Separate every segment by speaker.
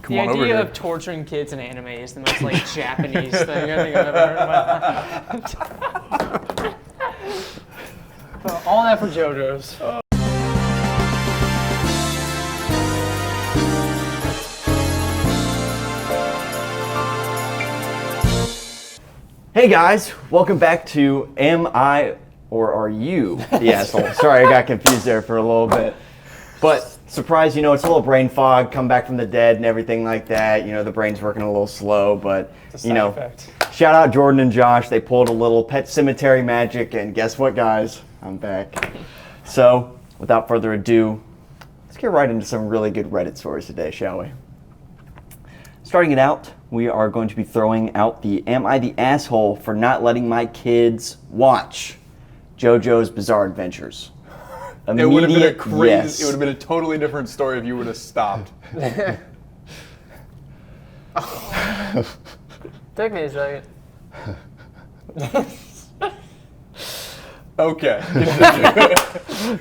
Speaker 1: Come
Speaker 2: The
Speaker 1: on over
Speaker 2: idea
Speaker 1: here.
Speaker 2: of torturing kids in anime is the most like Japanese thing I think I've ever heard in my life. All that for JoJo's.
Speaker 3: Hey guys, welcome back to Am I or Are You the Asshole? Sorry, I got confused there for a little bit. But surprise, it's a little brain fog, come back from the dead and everything like that. The brain's working a little slow, but
Speaker 2: Effect.
Speaker 3: shout out Jordan and Josh. They pulled a little Pet Cemetery magic, and guess what, guys? I'm back. So, without further ado, let's get right into some really good Reddit stories today, shall we? Starting it out, we are going to be throwing out the Am I the Asshole for not letting my kids watch JoJo's Bizarre Adventures?
Speaker 1: It would have been a crazy.
Speaker 3: Yes.
Speaker 1: It would have been a totally different story if you would have stopped.
Speaker 2: Took me a second.
Speaker 1: Okay.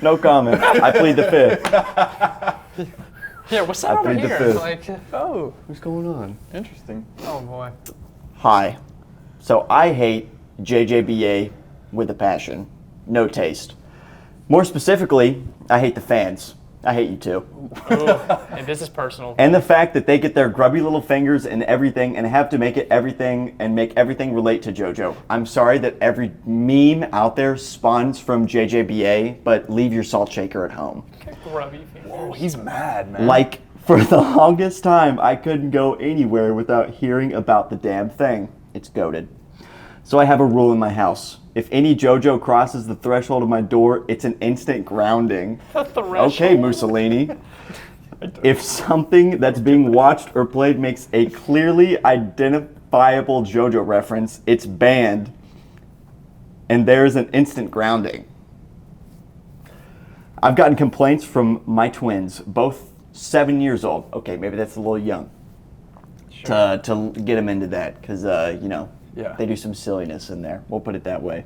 Speaker 3: No comment. I plead the fifth.
Speaker 2: Yeah, what's that over
Speaker 3: plead the
Speaker 2: here?
Speaker 3: fifth.
Speaker 2: Like,
Speaker 1: Oh,
Speaker 3: What's going on?
Speaker 1: interesting.
Speaker 2: oh boy.
Speaker 3: Hi. So I hate JJBA with a passion. No taste. More specifically, I hate the fans. I hate you too.
Speaker 2: Ooh, and this is personal.
Speaker 3: And the fact that they get their grubby little fingers in everything and have to make it everything and make everything relate to JoJo. I'm sorry that every meme out there spawns from JJBA, but leave your salt shaker at home.
Speaker 2: Grubby fingers.
Speaker 1: Oh, he's mad, man.
Speaker 3: Like, for the longest time, I couldn't go anywhere without hearing about the damn thing. It's goated. So I have a rule in my house. If any JoJo crosses the threshold of my door, it's an instant grounding.
Speaker 2: The threshold.
Speaker 3: Okay, Mussolini. If something that's being watched or played makes a clearly identifiable JoJo reference, it's banned. And there's an instant grounding. I've gotten complaints from my twins, both 7 years old. Okay, maybe that's a little young to get them into that, because,
Speaker 1: Yeah.
Speaker 3: they do some silliness in there. We'll put it that way.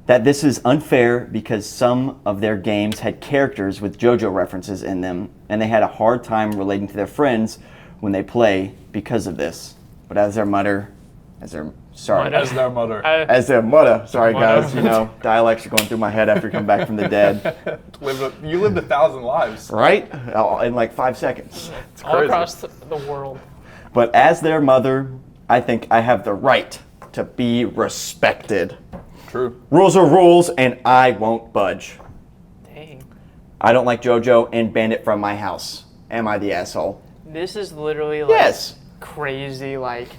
Speaker 3: That this is unfair because some of their games had characters with JoJo references in them, and they had a hard time relating to their friends when they play because of this. But as their mother,
Speaker 1: As their mother.
Speaker 3: sorry guys, dialects are going through my head after you come back from the dead.
Speaker 1: You lived 1,000 lives.
Speaker 3: Right? In like 5 seconds.
Speaker 1: It's
Speaker 2: all
Speaker 1: crazy.
Speaker 2: across the world.
Speaker 3: But as their mother, I think I have the right to be respected.
Speaker 1: True.
Speaker 3: Rules are rules, and I won't budge.
Speaker 2: Dang.
Speaker 3: I don't like JoJo and ban it from my house. Am I the asshole?
Speaker 2: This is literally like
Speaker 3: Yes.
Speaker 2: crazy like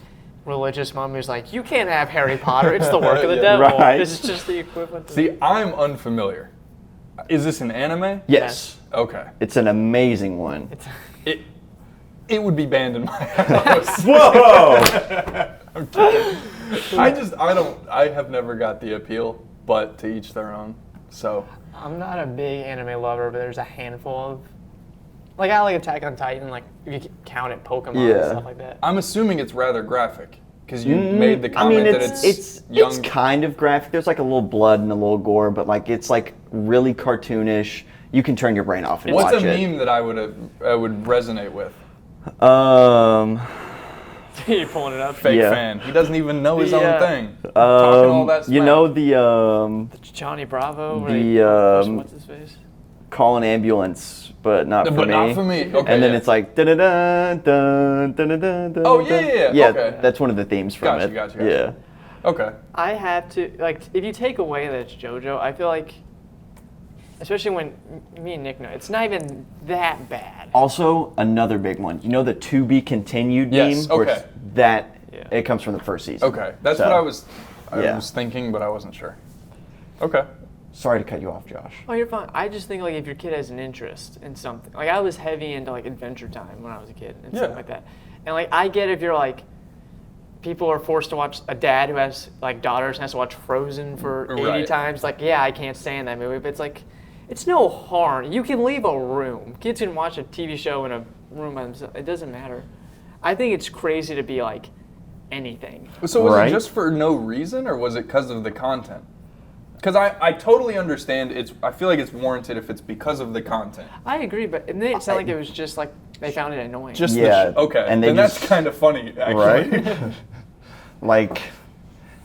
Speaker 2: religious mom who's like, you can't have Harry Potter. It's the work of the
Speaker 1: Yeah.
Speaker 2: devil.
Speaker 3: Right.
Speaker 2: This is just the equivalent. To
Speaker 1: See, I'm unfamiliar. Is this an anime?
Speaker 3: Yes.
Speaker 1: Okay.
Speaker 3: It's an amazing one.
Speaker 1: It would be banned in my house.
Speaker 3: Whoa!
Speaker 1: I'm kidding. I have never got the appeal, but to each their own. So,
Speaker 2: I'm not a big anime lover, but there's a handful of. Like, I like Attack on Titan, like, you can count it, Pokemon and
Speaker 3: Yeah.
Speaker 2: stuff like that.
Speaker 1: I'm assuming it's rather graphic because you made the comment that it's young.
Speaker 3: It's kind of graphic. There's like a little blood and a little gore, but like it's like really cartoonish. You can turn your brain off and
Speaker 1: What's
Speaker 3: watch
Speaker 1: a
Speaker 3: it.
Speaker 1: meme that I would resonate with?
Speaker 2: You're pulling it up.
Speaker 1: Fake
Speaker 3: Yeah.
Speaker 1: fan. He doesn't even know his
Speaker 2: The,
Speaker 1: own thing. Talking all that smack.
Speaker 3: The
Speaker 2: Johnny Bravo. Where
Speaker 3: the,
Speaker 2: he, what's his face?
Speaker 3: call an ambulance, but not for
Speaker 1: But
Speaker 3: me.
Speaker 1: not for me. Okay,
Speaker 3: And then
Speaker 1: yeah.
Speaker 3: it's like dun dun dun dun dun dun.
Speaker 1: Oh, yeah.
Speaker 3: Yeah,
Speaker 1: Okay.
Speaker 3: that's one of the themes from
Speaker 1: Gotcha,
Speaker 3: it.
Speaker 1: gotcha.
Speaker 3: Yeah.
Speaker 1: Okay.
Speaker 2: I have to, like, if you take away that it's JoJo, I feel like, especially when me and Nick know, it's not even that bad.
Speaker 3: Also, another big one. You know the to be continued
Speaker 1: Yes,
Speaker 3: meme? Where
Speaker 1: okay.
Speaker 3: it comes from the first season.
Speaker 1: Okay. That's
Speaker 3: So,
Speaker 1: what I was
Speaker 3: yeah.
Speaker 1: thinking, but I wasn't sure. Okay.
Speaker 3: Sorry to cut you off, Josh.
Speaker 2: Oh, you're fine. I just think, like, if your kid has an interest in something. Like, I was heavy into, like, Adventure Time when I was a kid and stuff
Speaker 1: Yeah.
Speaker 2: like that. And, like, I get if you're, like, people are forced to watch, a dad who has, like, daughters and has to watch Frozen for 80
Speaker 1: Right.
Speaker 2: times. Like, yeah, I can't stand that movie. But it's, like, it's no harm. You can leave a room. Kids can watch a TV show in a room by themselves. It doesn't matter. I think it's crazy to be, like, anything.
Speaker 1: So was
Speaker 3: Right.
Speaker 1: it just for no reason, or was it because of the content? Because I totally understand. I feel like it's warranted if it's because of the content.
Speaker 2: I agree, but it made it sound like it was just like They found it annoying.
Speaker 1: Just
Speaker 3: Yeah,
Speaker 1: okay.
Speaker 3: and they
Speaker 1: then that's
Speaker 3: just-
Speaker 1: kind of funny, actually.
Speaker 3: Right? Like,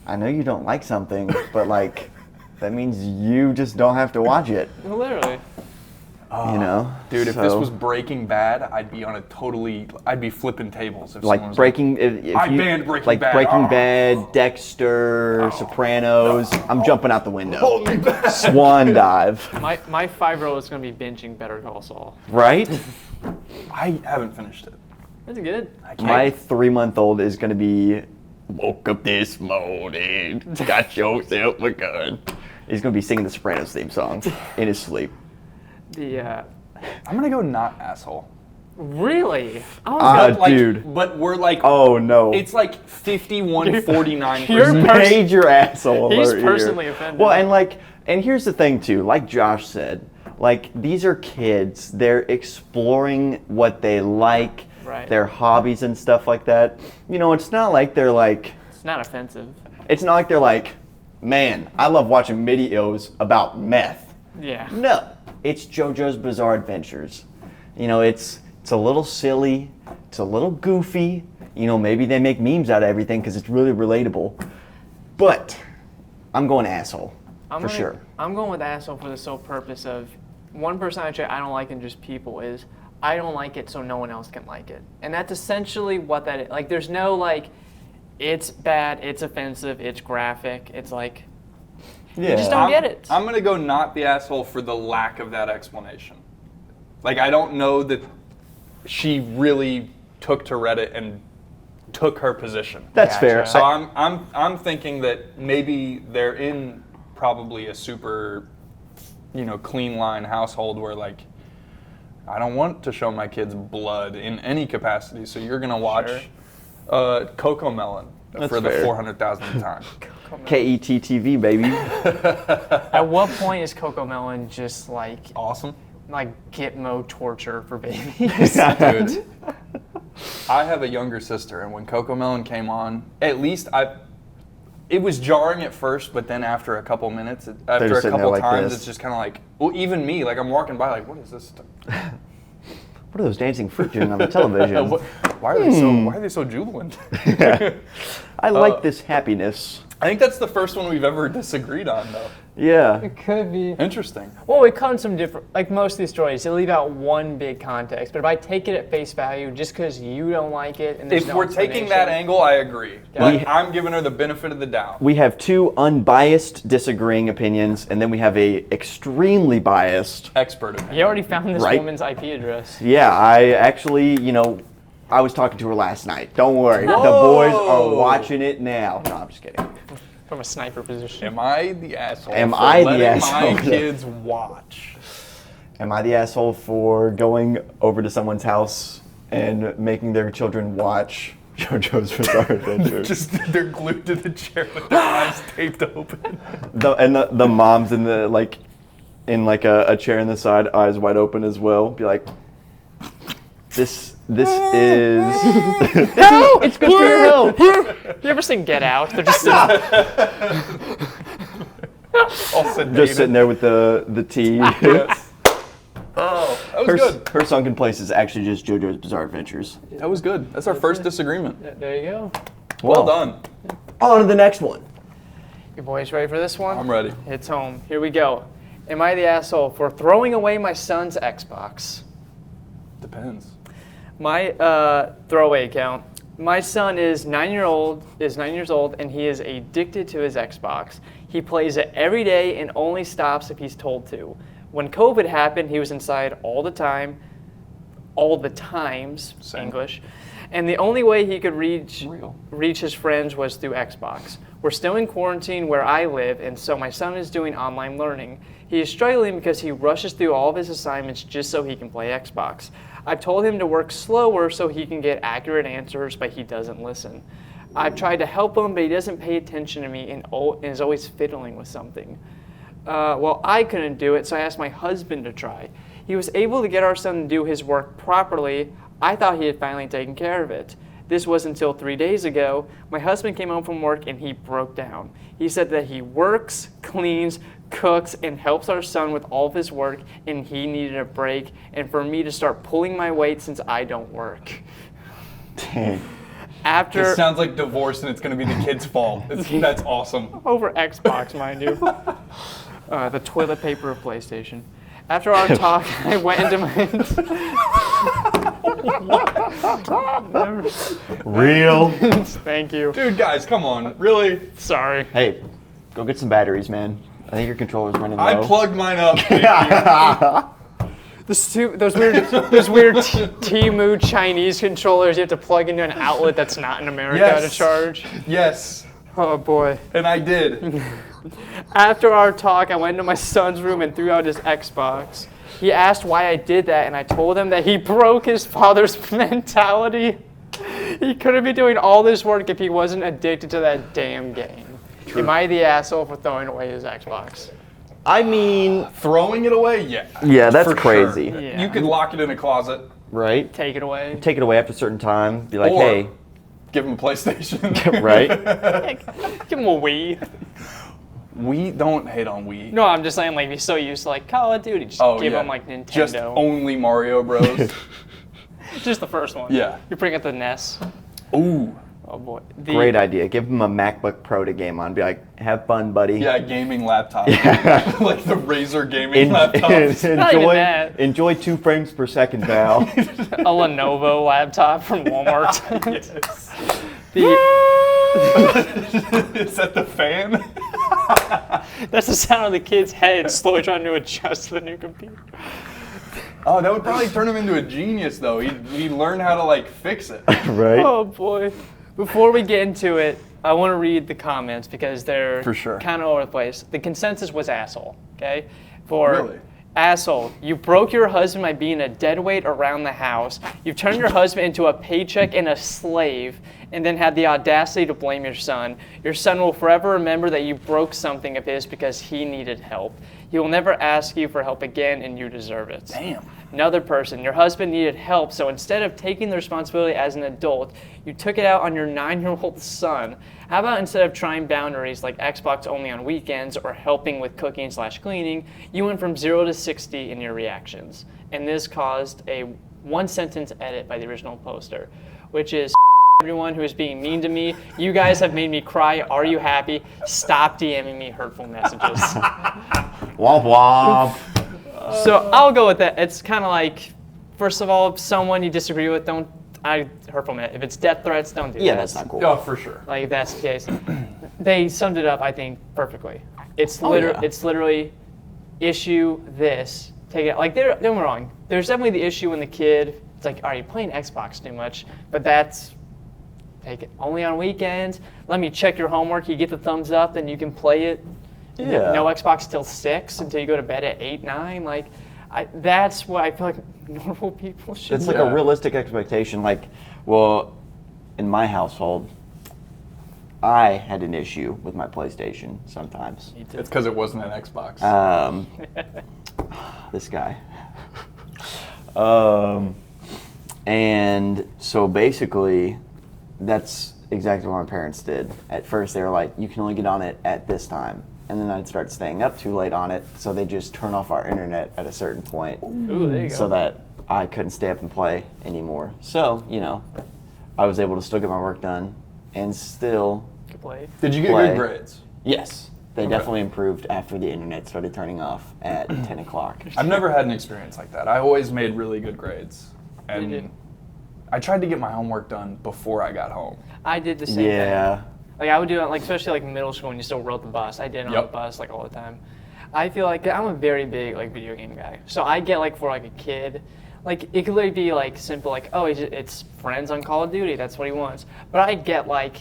Speaker 3: I know you don't like something, but like, that means you just don't have to watch it.
Speaker 2: Literally.
Speaker 3: You know,
Speaker 1: Dude, if this
Speaker 3: So,
Speaker 1: was Breaking Bad, I'd be flipping tables. If someone
Speaker 3: like
Speaker 1: was
Speaker 3: Breaking, if
Speaker 1: I
Speaker 3: you,
Speaker 1: banned Breaking
Speaker 3: like
Speaker 1: Bad.
Speaker 3: Breaking
Speaker 1: Oh.
Speaker 3: Bad, Dexter, Sopranos. I'm jumping out the window.
Speaker 1: Hold me back.
Speaker 3: Swan dive,
Speaker 2: My 5-year-old is going to be binging Better Call Saul.
Speaker 3: right?
Speaker 1: I haven't finished it.
Speaker 2: That's good.
Speaker 1: I can't.
Speaker 3: My 3-month-old is gonna be woke up this morning, got yourself a gun. He's gonna be singing the Sopranos theme song in his sleep.
Speaker 1: I'm gonna go not asshole.
Speaker 2: Really? I was
Speaker 3: Uh,
Speaker 1: Like,
Speaker 3: dude.
Speaker 1: But we're like,
Speaker 3: Oh no!
Speaker 1: it's like 51-49%.
Speaker 2: You're
Speaker 3: major asshole
Speaker 2: He's
Speaker 3: alert here.
Speaker 2: personally offended.
Speaker 3: Well, and here's the thing too. Like Josh said, like these are kids. They're exploring what they like,
Speaker 2: Right.
Speaker 3: their hobbies and stuff like that. You know, it's not like they're like.
Speaker 2: It's not offensive.
Speaker 3: It's not like they're like, man, I love watching videos about meth.
Speaker 2: Yeah.
Speaker 3: No, it's JoJo's Bizarre Adventures. You know, it's a little silly, it's a little goofy. You know, maybe they make memes out of everything because it's really relatable. But I'm going asshole for sure.
Speaker 2: I'm going with asshole for the sole purpose of one personality trait I don't like in just people is I don't like it so no one else can like it. And that's essentially what that is. Like there's no like it's bad, it's offensive, it's graphic. It's like
Speaker 3: Yeah.
Speaker 2: you just don't get it.
Speaker 1: I'm gonna go not the asshole for the lack of that explanation. Like I don't know that she really took to Reddit and took her position.
Speaker 3: That's
Speaker 2: Gotcha.
Speaker 3: fair.
Speaker 1: So I'm thinking that maybe they're in probably a super, clean line household where like I don't want to show my kids blood in any capacity. So you're gonna watch Coco Melon
Speaker 3: That's
Speaker 1: for the
Speaker 3: fair.
Speaker 1: 400,000th time.
Speaker 3: KETTV, baby.
Speaker 2: At what point is Coco Melon just like
Speaker 1: Awesome.
Speaker 2: Gitmo torture for babies?
Speaker 1: Dude, I have a younger sister, and when Coco Melon came on, at least it was jarring at first, but then after a couple minutes, after
Speaker 3: just
Speaker 1: a
Speaker 3: sitting
Speaker 1: couple
Speaker 3: there like
Speaker 1: times,
Speaker 3: this.
Speaker 1: it's just kind of like, well, even me, like I'm walking by, like, what is this stuff?
Speaker 3: What are those dancing fruit doing on the television?
Speaker 1: Why are they so jubilant?
Speaker 3: I like this happiness.
Speaker 1: I think that's the first one we've ever disagreed on, though.
Speaker 3: Yeah.
Speaker 2: It could be.
Speaker 1: Interesting.
Speaker 2: Well, it comes from different, like most of these stories, they leave out one big context. But if I take it at face value, just because you don't like it, and there's
Speaker 1: If
Speaker 2: no
Speaker 1: we're taking that
Speaker 2: explanation-
Speaker 1: angle, I agree.
Speaker 2: Yeah.
Speaker 1: But I'm giving her the benefit of the doubt.
Speaker 3: We have two unbiased disagreeing opinions, and then we have a extremely biased.
Speaker 1: Expert opinion.
Speaker 2: You already found this
Speaker 3: Right.
Speaker 2: woman's IP address.
Speaker 3: Yeah, I actually, I was talking to her last night. Don't worry. The
Speaker 1: Whoa.
Speaker 3: boys are watching it now. No, I'm just kidding.
Speaker 2: From a sniper position.
Speaker 1: Am I the asshole
Speaker 3: Am
Speaker 1: for
Speaker 3: I the
Speaker 1: letting
Speaker 3: asshole?
Speaker 1: my kids watch?
Speaker 3: Am I the asshole for going over to someone's house and making their children watch JoJo's Bizarre Adventure?
Speaker 1: Just they're glued to the chair with their eyes taped open.
Speaker 3: The moms in the a chair in the side, eyes wide open as well. Be like, this is
Speaker 2: No, it's good for your health. You ever seen Get Out? They're just
Speaker 1: All sedated.
Speaker 3: just sitting there with the tea.
Speaker 1: Yes. Oh, that was good.
Speaker 3: Her sunken place is actually just JoJo's Bizarre Adventures.
Speaker 1: That was good. That's our first disagreement.
Speaker 2: There you go.
Speaker 1: Well done.
Speaker 3: On to the next one.
Speaker 2: You boys ready for this one?
Speaker 1: I'm ready.
Speaker 2: It's home. Here we go. Am I the asshole for throwing away my son's Xbox?
Speaker 1: Depends.
Speaker 2: My throwaway account. My son is 9 years old, and he is addicted to his Xbox. He plays it every day and only stops if he's told to. When COVID happened, he was inside all the time, all the times,
Speaker 1: Same.
Speaker 2: English, and the only way he could reach
Speaker 1: Real.
Speaker 2: his friends was through Xbox. We're still in quarantine where I live, and so my son is doing online learning. He is struggling because he rushes through all of his assignments just so he can play Xbox. I've told him to work slower so he can get accurate answers, but he doesn't listen. I've tried to help him, but he doesn't pay attention to me and is always fiddling with something. Well, I couldn't do it, so I asked my husband to try. He was able to get our son to do his work properly. I thought he had finally taken care of it. This was until 3 days ago. My husband came home from work and he broke down. He said that he works, cleans, cooks, and helps our son with all of his work, and he needed a break, and for me to start pulling my weight since I don't work.
Speaker 3: Dang.
Speaker 2: After
Speaker 1: This sounds like divorce and it's going to be the kid's fault. That's awesome.
Speaker 2: over Xbox, mind you. The toilet paper of PlayStation. After our talk, I went into my...
Speaker 3: Real.
Speaker 2: Thank you.
Speaker 1: Dude, guys, come on. Really?
Speaker 2: Sorry.
Speaker 3: Hey, go get some batteries, man. I think your controller's running low.
Speaker 1: I plugged mine up. Thank
Speaker 2: Those weird Temu Chinese controllers you have to plug into an outlet that's not in America to charge.
Speaker 1: you. Yes.
Speaker 2: Oh boy.
Speaker 1: And I did.
Speaker 2: After our talk, I went into my son's room and threw out his Xbox. He asked why I did that, and I told him that he broke his father's mentality. He couldn't be doing all this work if he wasn't addicted to that damn game. True. Am I the asshole for throwing away his Xbox?
Speaker 3: I mean,
Speaker 1: Throwing it away? Yeah.
Speaker 3: yeah, that's
Speaker 1: For
Speaker 3: crazy,
Speaker 1: Sure.
Speaker 2: Yeah.
Speaker 1: You could lock it in a closet.
Speaker 3: right?
Speaker 2: Take it away.
Speaker 3: Take it away after a certain time. Be like,
Speaker 1: Or-
Speaker 3: hey,
Speaker 1: Give him a PlayStation.
Speaker 3: right?
Speaker 2: Give him a Wii.
Speaker 1: We don't hate on Wii.
Speaker 2: No, I'm just saying, like, he's so used to, like, Call of Duty. Just give him, like, Nintendo.
Speaker 1: Just only Mario Bros.
Speaker 2: Just the first one.
Speaker 1: Yeah.
Speaker 2: You bring up the NES.
Speaker 1: Ooh.
Speaker 2: Oh, boy.
Speaker 3: Great idea. Give him a MacBook Pro to game on. Be like, have fun, buddy.
Speaker 1: Yeah, gaming laptop.
Speaker 3: Yeah.
Speaker 1: Like the Razer gaming laptops.
Speaker 2: Not even that.
Speaker 3: enjoy 2 frames per second, Val.
Speaker 2: A Lenovo laptop from Walmart.
Speaker 1: Yes.
Speaker 2: Is
Speaker 1: that the fan?
Speaker 2: That's the sound of the kid's head slowly trying to adjust to the new computer.
Speaker 1: Oh, that would probably turn him into a genius, though. He'd learn how to, like, fix it.
Speaker 3: Right?
Speaker 2: Oh, boy. Before we get into it, I want to read the comments because they're
Speaker 1: For sure.
Speaker 2: kind of all over the place. The consensus was asshole, okay? For
Speaker 1: Really?
Speaker 2: asshole, you broke your husband by being a deadweight around the house. You've turned your husband into a paycheck and a slave, and then had the audacity to blame your son. Your son will forever remember that you broke something of his because he needed help. He will never ask you for help again, and you deserve it.
Speaker 1: Damn.
Speaker 2: Another person, your husband needed help, so instead of taking the responsibility as an adult, you took it out on your 9-year-old son. How about instead of trying boundaries like Xbox only on weekends or helping with cooking/cleaning, you went from 0 to 60 in your reactions. And this caused a 1-sentence edit by the original poster, which is everyone who is being mean to me. You guys have made me cry. Are you happy? Stop DMing me hurtful messages.
Speaker 3: Womp womp.
Speaker 2: So I'll go with that. It's kind of like, first of all, if someone you disagree with, hurtful. If it's death threats, don't do that.
Speaker 3: Yeah, that's not cool.
Speaker 1: Oh, for sure.
Speaker 2: Like if that's the case, they summed it up, I think, perfectly. It's
Speaker 3: Oh, yeah.
Speaker 2: it's literally issue this, take it. Like don't get me wrong. There's definitely the issue when the kid. It's like, are you playing Xbox too much? But that's take it only on weekends. Let me check your homework. You get the thumbs up, then you can play it.
Speaker 3: Yeah.
Speaker 2: No Xbox till 6 until you go to bed at 8, 9. Like, that's what I feel like normal people should.
Speaker 3: It's like
Speaker 1: Yeah.
Speaker 3: a realistic expectation. Like, well, in my household, I had an issue with my PlayStation sometimes.
Speaker 1: It's because it wasn't an Xbox.
Speaker 3: This guy. And so basically, that's exactly what my parents did. At first, they were like, you can only get on it at this time. And then I'd start staying up too late on it, so they just turn off our internet at a certain point.
Speaker 2: Ooh, there you go.
Speaker 3: So that I couldn't stay up and play anymore. So, I was able to still get my work done and still,
Speaker 2: Good play.
Speaker 1: Did you get
Speaker 3: play.
Speaker 1: good grades?
Speaker 3: yes, they
Speaker 1: Okay.
Speaker 3: definitely improved after the internet started turning off at 10 o'clock.
Speaker 1: I've never had an experience like that. I always made really good grades.
Speaker 2: You did.
Speaker 1: And I tried to get my homework done before I got home.
Speaker 2: I did the same thing.
Speaker 3: Yeah.
Speaker 2: Like I would do it, like especially like middle school when you still rode the bus. I did it on the
Speaker 1: Yep.
Speaker 2: bus like all the time. I feel like I'm a very big like video game guy. So I get like for like a kid, like it could literally be like simple like oh it's friends on Call of Duty. That's what he wants. But I get like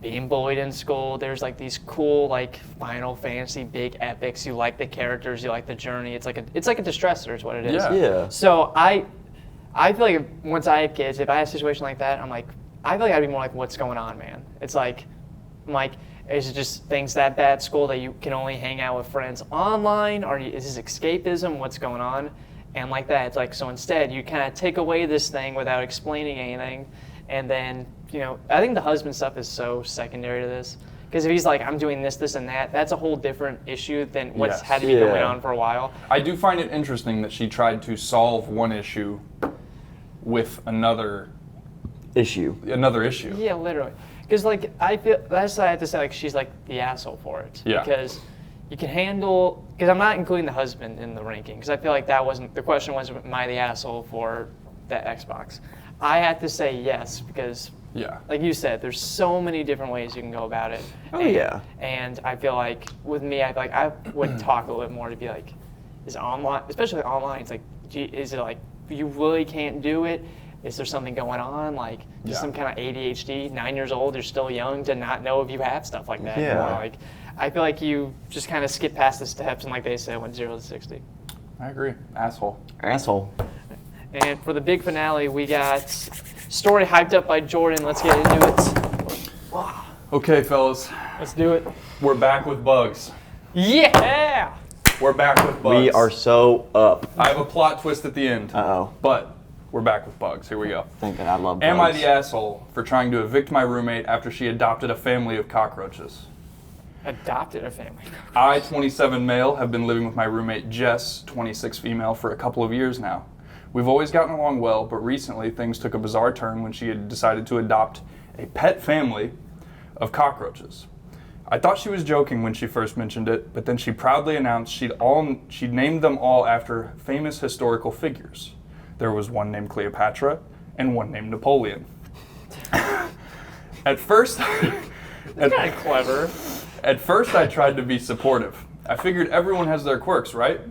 Speaker 2: being bullied in school. There's like these cool like Final Fantasy big epics. You like the characters. You like the journey. It's like a distressor is what it is.
Speaker 1: Yeah.
Speaker 3: Yeah.
Speaker 2: So I feel like once I have kids, if I have a situation like that, I'm like, I feel like I'd be more like, what's going on, man? It's like, I'm like, is it just things that bad at school that you can only hang out with friends online? Or is this escapism? What's going on? And like that, it's like, so instead you kind of take away this thing without explaining anything. And then, I think the husband stuff is so secondary to this. Because if he's like, I'm doing this, this, and that, that's a whole different issue than what's had to be going on for a while.
Speaker 1: I do find it interesting that she tried to solve one issue with another issue.
Speaker 2: Yeah, literally. Because I feel that's why I have to say she's the asshole for it.
Speaker 1: Yeah.
Speaker 2: Because you can handle. Because I'm not including the husband in the ranking. Because I feel like that wasn't the question. Was am I the asshole for that Xbox? I have to say yes because.
Speaker 1: Yeah.
Speaker 2: Like you said, there's so many different ways you can go about it. And I feel like with me, I would talk a little bit more to be like, is online, especially online, it's like, gee, is it like you really can't do it? Is there something going on? Like just some kind of ADHD, 9 years old, you're still young to not know if you have stuff like that.
Speaker 3: Yeah.
Speaker 2: I feel like you just kind of skip past the steps and like they said, went 0 to 60.
Speaker 1: I agree. Asshole.
Speaker 2: And for the big finale, we got story hyped up by Jordan. Let's get into it.
Speaker 1: Okay, fellas.
Speaker 2: Let's do it.
Speaker 1: We're back with bugs.
Speaker 2: Yeah!
Speaker 1: We're back with bugs.
Speaker 3: We are so up.
Speaker 1: I have a plot twist at the end.
Speaker 3: Uh-oh.
Speaker 1: But we're back with bugs. Here we go.
Speaker 3: Thinking I love bugs.
Speaker 1: Am I the asshole for trying to evict my roommate after she adopted a family of cockroaches?
Speaker 2: Adopted a family.
Speaker 1: I, 27 male, have been living with my roommate Jess, 26 female, for a couple of years now. We've always gotten along well, but recently things took a bizarre turn when she had decided to adopt a pet family of cockroaches. I thought she was joking when she first mentioned it, but then she proudly announced she'd named them all after famous historical figures. There was one named Cleopatra and one named Napoleon. At first,
Speaker 2: That's kind of clever.
Speaker 1: At first, I tried to be supportive. I figured everyone has their quirks, right?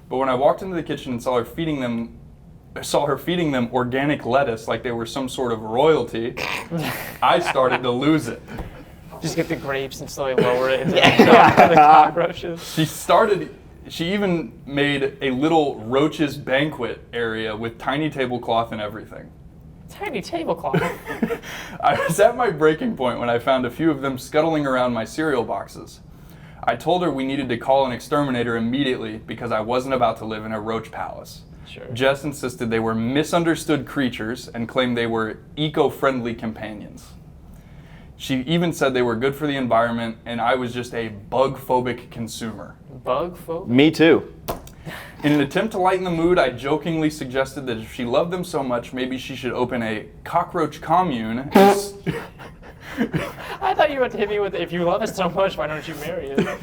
Speaker 1: But when I walked into the kitchen and saw her feeding them organic lettuce like they were some sort of royalty, I started to lose it.
Speaker 2: Just get the grapes and slowly lower it into the cockroaches.
Speaker 1: She even made a little roaches banquet area with tiny tablecloth and everything.
Speaker 2: Tiny tablecloth.
Speaker 1: I was at my breaking point when I found a few of them scuttling around my cereal boxes. I told her we needed to call an exterminator immediately because I wasn't about to live in a roach palace.
Speaker 2: Sure.
Speaker 1: Jess insisted they were misunderstood creatures and claimed they were eco-friendly companions. She even said they were good for the environment, and I was just a bug-phobic consumer.
Speaker 2: Bug-phobic?
Speaker 3: Me too.
Speaker 1: In an attempt to lighten the mood, I jokingly suggested that if she loved them so much, maybe she should open a cockroach commune.
Speaker 2: I thought you were about to hit me with, if you love it so much, why don't you marry it?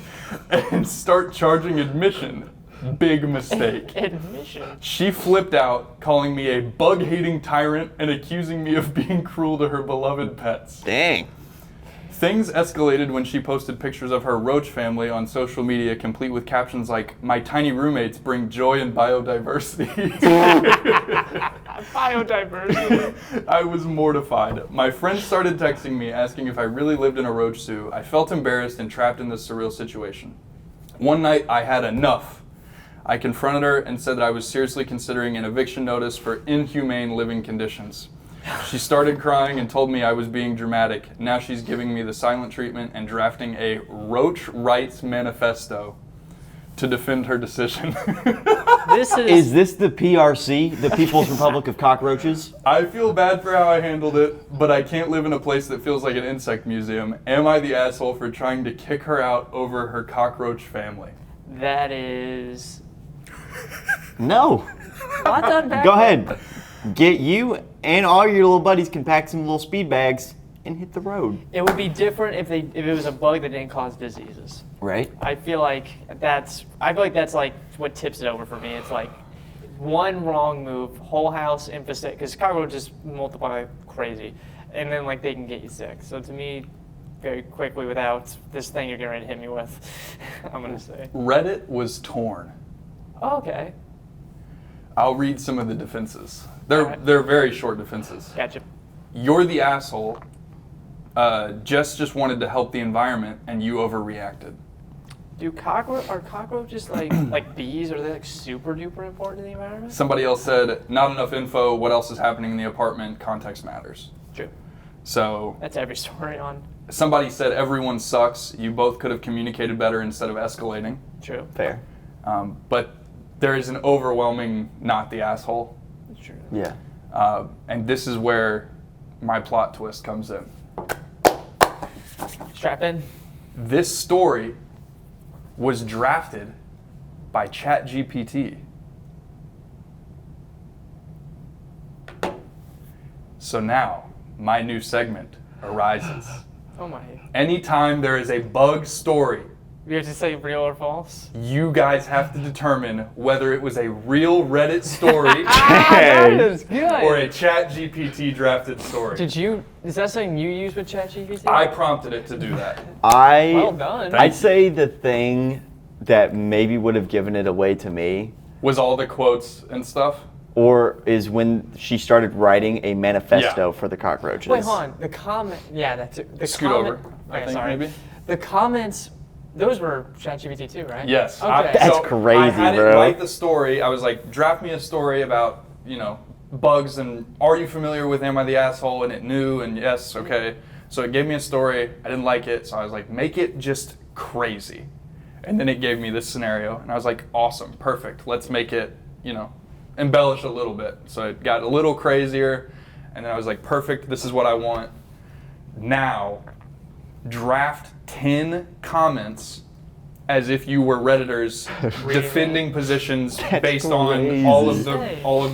Speaker 1: And start charging admission. Big mistake.
Speaker 2: Admission?
Speaker 1: She flipped out, calling me a bug-hating tyrant and accusing me of being cruel to her beloved pets.
Speaker 3: Dang.
Speaker 1: Things escalated when she posted pictures of her roach family on social media, complete with captions like, "My tiny roommates bring joy and biodiversity."
Speaker 2: Biodiversity.
Speaker 1: I was mortified. My friends started texting me, asking if I really lived in a roach zoo. I felt embarrassed and trapped in this surreal situation. One night, I had enough. I confronted her and said that I was seriously considering an eviction notice for inhumane living conditions. She started crying and told me I was being dramatic. Now she's giving me the silent treatment and drafting a roach rights manifesto to defend her decision.
Speaker 3: Is this the PRC, the People's Republic of Cockroaches?
Speaker 1: I feel bad for how I handled it, but I can't live in a place that feels like an insect museum. Am I the asshole for trying to kick her out over her cockroach family?
Speaker 2: That is...
Speaker 3: No.
Speaker 2: Not done back.
Speaker 3: Go ahead. Get you and all your little buddies can pack some little speed bags and hit the road.
Speaker 2: It would be different if it was a bug that didn't cause diseases.
Speaker 3: Right.
Speaker 2: I feel like that's like what tips it over for me. It's like one wrong move, whole house infestation, because cockroaches multiply crazy, and then like they can get you sick. So to me, very quickly, without this thing you're getting ready to hit me with, I'm gonna say
Speaker 1: Reddit was torn.
Speaker 2: Oh, okay.
Speaker 1: I'll read some of the defenses.
Speaker 2: Alright.
Speaker 1: They're very short defenses.
Speaker 2: Gotcha.
Speaker 1: You're the asshole. Jess just wanted to help the environment, and you overreacted.
Speaker 2: Are cockroaches like bees? Are they like super duper important in the environment?
Speaker 1: Somebody else said, not enough info, what else is happening in the apartment, context matters.
Speaker 2: True.
Speaker 1: So
Speaker 2: That's every story on.
Speaker 1: somebody said, everyone sucks, you both could have communicated better instead of escalating.
Speaker 2: True.
Speaker 3: Fair.
Speaker 1: But there is an overwhelming not the asshole.
Speaker 2: True.
Speaker 3: Yeah.
Speaker 1: And this is where my plot twist comes in.
Speaker 2: Strap in.
Speaker 1: This story was drafted by ChatGPT. So now, my new segment arises.
Speaker 2: Oh my.
Speaker 1: Anytime there is a bug story,
Speaker 2: We have to say real or false.
Speaker 1: you guys have to determine whether it was a real Reddit story
Speaker 2: That is good.
Speaker 1: or a ChatGPT drafted story.
Speaker 2: Is that something you use with ChatGPT?
Speaker 1: I prompted it to do that.
Speaker 2: Well done.
Speaker 3: I'd say the thing that maybe would have given it away to me,
Speaker 1: Was all the quotes and stuff?
Speaker 3: or is when she started writing a manifesto for the cockroaches.
Speaker 2: Wait, hold on. The comment. Yeah, that's it. The
Speaker 1: Scoot
Speaker 2: comment,
Speaker 1: over, I
Speaker 2: okay,
Speaker 1: think,
Speaker 2: sorry.
Speaker 1: maybe.
Speaker 2: The comments. Those were ChatGPT too, right?
Speaker 1: Yes.
Speaker 2: Okay.
Speaker 3: That's
Speaker 1: I
Speaker 3: crazy,
Speaker 1: had
Speaker 3: bro.
Speaker 1: it write the story. I was like, draft me a story about, bugs and are you familiar with Am I the Asshole? And it knew, and yes, okay. So it gave me a story. I didn't like it, so I was like, make it just crazy. And then it gave me this scenario, and I was like, awesome, perfect. Let's make it, embellish a little bit. So it got a little crazier, and then I was like, perfect, this is what I want. Now, draft 10 comments as if you were Redditors defending positions based on all of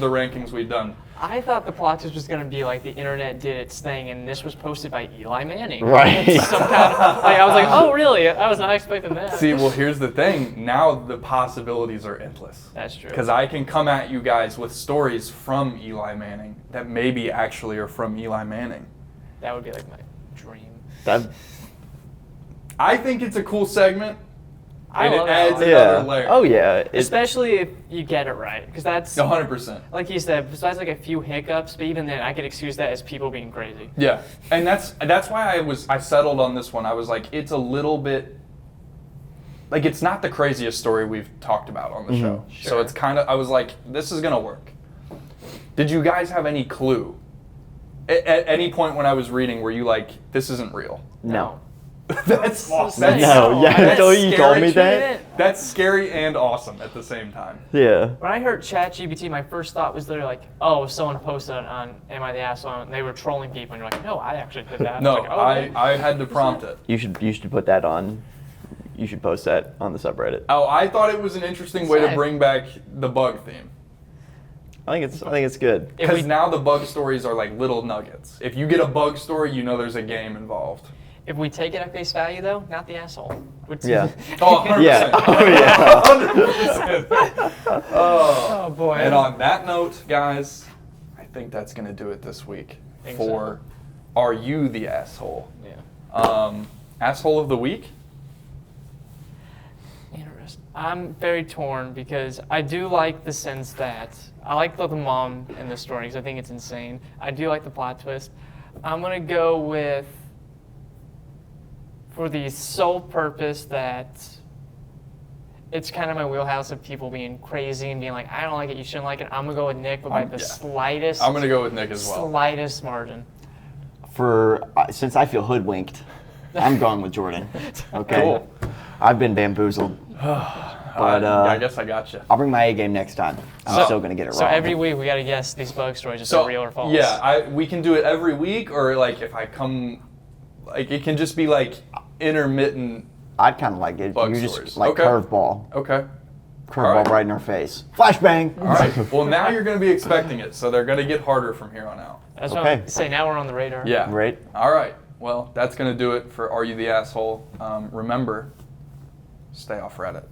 Speaker 1: the rankings we've done.
Speaker 2: I thought the plot twist was going to be like the internet did its thing, and this was posted by Eli Manning.
Speaker 3: Right.
Speaker 2: Some kind of, I was like, oh, really? I was not expecting that.
Speaker 1: See, well, here's the thing. Now the possibilities are endless.
Speaker 2: That's true.
Speaker 1: Because I can come at you guys with stories from Eli Manning that maybe actually are from Eli Manning.
Speaker 2: That would be like my dream.
Speaker 1: I think it's a cool segment,
Speaker 2: I
Speaker 1: and it
Speaker 2: love
Speaker 1: adds
Speaker 2: that.
Speaker 1: another layer.
Speaker 3: Oh yeah.
Speaker 2: Especially if you get it right, because that's
Speaker 1: 100%.
Speaker 2: like you said. Besides like a few hiccups, but even then, I could excuse that as people being crazy.
Speaker 1: Yeah, and that's why I settled on this one. I was like, it's a little bit, like it's not the craziest story we've talked about on the show.
Speaker 2: Sure.
Speaker 1: So it's kind of, I was like, this is gonna work. Did you guys have any clue? At any point when I was reading, were you like, this isn't real?
Speaker 3: No.
Speaker 1: That's awesome.
Speaker 3: No, yeah,
Speaker 1: that's
Speaker 3: until you told me
Speaker 1: scary.
Speaker 3: that.
Speaker 1: That's scary and awesome at the same time.
Speaker 3: Yeah.
Speaker 2: When I heard ChatGPT, my first thought was literally like, oh, someone posted on Am I the Asshole? And they were trolling people, and you're like, no, I actually did that.
Speaker 1: No,
Speaker 2: I was like, oh, okay.
Speaker 1: I had to prompt it.
Speaker 3: You should put that on. You should post that on the subreddit.
Speaker 1: Oh, I thought it was an interesting way to
Speaker 2: Sad.
Speaker 1: bring back the bug theme.
Speaker 3: I think it's good.
Speaker 2: If
Speaker 1: Because
Speaker 2: we-
Speaker 1: now the bug stories are like little nuggets. If you get a bug story, you know there's a game involved.
Speaker 2: If we take it at face value, though, not the asshole. Which-
Speaker 3: Yeah.
Speaker 1: Oh, 100%.
Speaker 3: Yeah. Oh yeah.
Speaker 1: 100%.
Speaker 2: Oh boy.
Speaker 1: And on that note, guys, I think that's going to do it this week
Speaker 2: Think
Speaker 1: for Are You the Asshole?
Speaker 2: Yeah.
Speaker 1: Asshole of the Week?
Speaker 2: Interesting. I'm very torn because I do like the sense that I like the mom in the story because I think it's insane. I do like the plot twist. I'm gonna go with, for the sole purpose that it's kind of my wheelhouse of people being crazy and being like, I don't like it, you shouldn't like it. I'm gonna go with Nick, but by the
Speaker 1: Yeah.
Speaker 2: slightest,
Speaker 1: I'm going to go with Nick as well.
Speaker 2: slightest margin.
Speaker 3: Since I feel hoodwinked, I'm going with Jordan. Okay.
Speaker 1: Cool.
Speaker 3: I've been bamboozled. But
Speaker 1: I guess I got you.
Speaker 3: I'll bring my A game next time. I'm still gonna get it wrong.
Speaker 2: So every week we gotta guess these bug stories if
Speaker 1: So,
Speaker 2: they're real or false.
Speaker 1: yeah, we can do it every week, or like if I come, like it can just be like intermittent.
Speaker 3: I'd kind of like it.
Speaker 1: Bug
Speaker 3: You just
Speaker 1: stories.
Speaker 3: like
Speaker 1: Okay.
Speaker 3: curveball,
Speaker 1: Okay.
Speaker 3: curveball
Speaker 1: All right.
Speaker 3: right in our face. Flashbang.
Speaker 1: All right. Well, now you're going to be expecting it, so they're going to get harder from here on out.
Speaker 2: That's what
Speaker 3: Okay.
Speaker 2: I'm saying. Now we're on the radar.
Speaker 1: Yeah.
Speaker 3: Right.
Speaker 1: All right. Well, that's going to do it for Are You the Asshole? Remember, stay off Reddit.